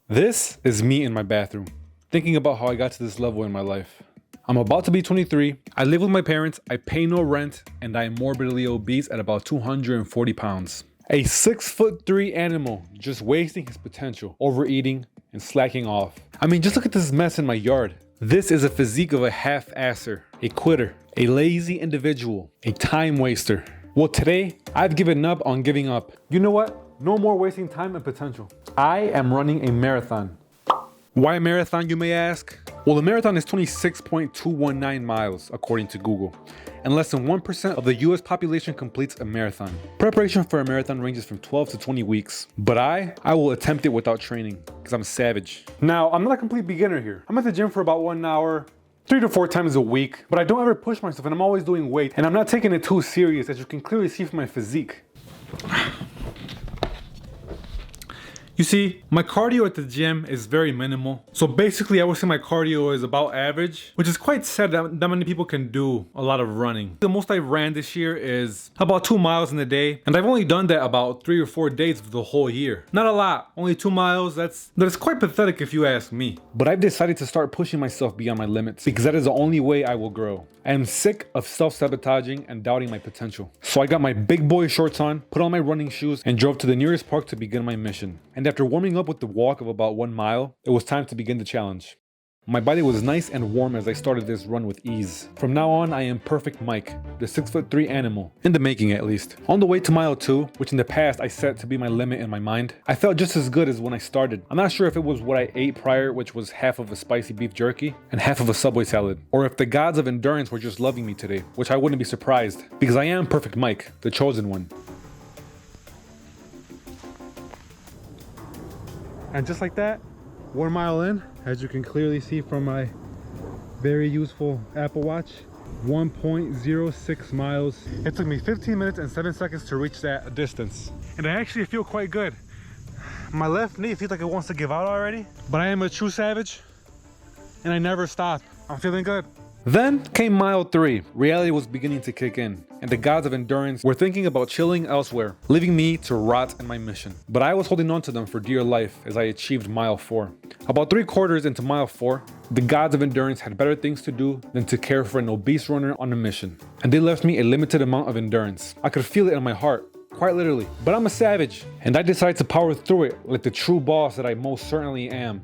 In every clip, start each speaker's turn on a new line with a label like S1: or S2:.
S1: This is me in my bathroom, thinking about how I got to this level in my life. I'm about to be 23, I live with my parents, I pay no rent, and I am morbidly obese at about 240 pounds. A 6'3" animal just wasting his potential, overeating, and slacking off. I mean, just look at this mess in my yard. This is a physique of a half-asser, a quitter, a lazy individual, a time waster. Well, today, I've given up on giving up. You know what? No more wasting time and potential. I am running a marathon. Why a marathon, you may ask? Well, the marathon is 26.219 miles, according to Google, and less than 1% of the US population completes a marathon. Preparation for a marathon ranges from 12 to 20 weeks, but I will attempt it without training, because I'm a savage. Now, I'm not a complete beginner here. I'm at the gym for about 1 hour, 3 to 4 times a week, but I don't ever push myself and I'm always doing weight, and I'm not taking it too serious, as you can clearly see from my physique. You see, my cardio at the gym is very minimal. So basically, I would say my cardio is about average, which is quite sad that many people can do a lot of running. The most I ran this year is about 2 miles in a day, and I've only done that about 3 or 4 days of the whole year. Not a lot, only 2 miles. That's quite pathetic if you ask me. But I've decided to start pushing myself beyond my limits, because that is the only way I will grow. I am sick of self-sabotaging and doubting my potential. So I got my big boy shorts on, put on my running shoes, and drove to the nearest park to begin my mission. And after warming up with the walk of about 1 mile, it was time to begin the challenge. My body was nice and warm as I started this run with ease. From now on, I am Perfect Mike, the 6'3" animal, in the making at least. On the way to mile 2, which in the past I set to be my limit in my mind, I felt just as good as when I started. I'm not sure if it was what I ate prior, which was half of a spicy beef jerky and half of a Subway salad, or if the gods of endurance were just loving me today, which I wouldn't be surprised, because I am Perfect Mike, the chosen one. And just like that, 1 mile in, as you can clearly see from my very useful Apple Watch, 1.06 miles. It took me 15 minutes and 7 seconds to reach that distance. And I actually feel quite good. My left knee feels like it wants to give out already, but I am a true savage and I never stop. I'm feeling good. Then came mile 3. Reality was beginning to kick in, and the gods of endurance were thinking about chilling elsewhere, leaving me to rot in my mission. But I was holding on to them for dear life as I achieved mile 4. About 3/4 into mile 4, the gods of endurance had better things to do than to care for an obese runner on a mission. And they left me a limited amount of endurance. I could feel it in my heart, quite literally. But I'm a savage, and I decided to power through it like the true boss that I most certainly am.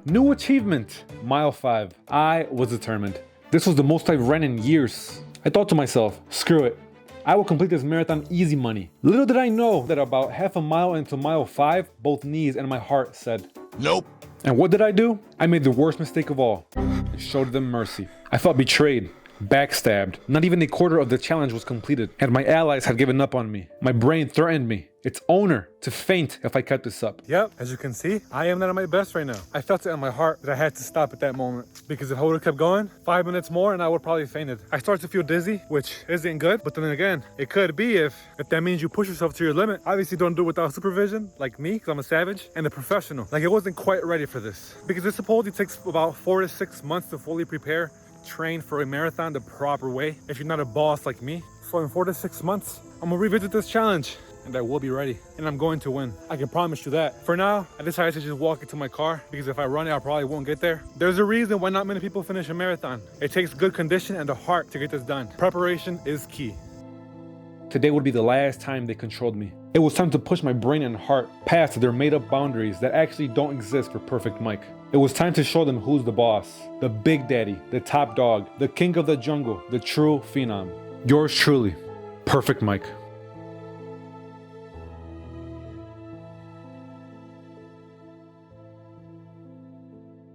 S1: New achievement, mile 5. I was determined. This was the most I've ran in years. I thought to myself, screw it. I will complete this marathon easy money. Little did I know that about half a mile into mile 5, both knees and my heart said, nope. And what did I do? I made the worst mistake of all. I showed them mercy. I felt betrayed, backstabbed. Not even a quarter of the challenge was completed, and my allies had given up on me. My brain threatened me, its owner, to faint if I kept this up. Yep, as you can see, I am not at my best right now. I felt it in my heart that I had to stop at that moment, because if I would have kept going 5 minutes more and I would probably fainted. I started to feel dizzy, which isn't good, but then again, it could be if that means you push yourself to your limit. Obviously don't do it without supervision, like me, because I'm a savage, and a professional. Like, I wasn't quite ready for this, because it supposedly takes about 4 to 6 months to fully prepare, train for a marathon the proper way if you're not a boss like me. So in 4 to 6 months, I'm gonna revisit this challenge and I will be ready, and I'm going to win. I can promise you that. For now, I decided to just walk into my car, because if I run it, I probably won't get there. There's a reason why not many people finish a marathon. It takes good condition and a heart to get this done. Preparation is key. Today would be the last time they controlled me. It was time to push my brain and heart past their made-up boundaries that actually don't exist for Perfect Mike. It was time to show them who's the boss, the big daddy, the top dog, the king of the jungle, the true phenom. Yours truly, Perfect Mike.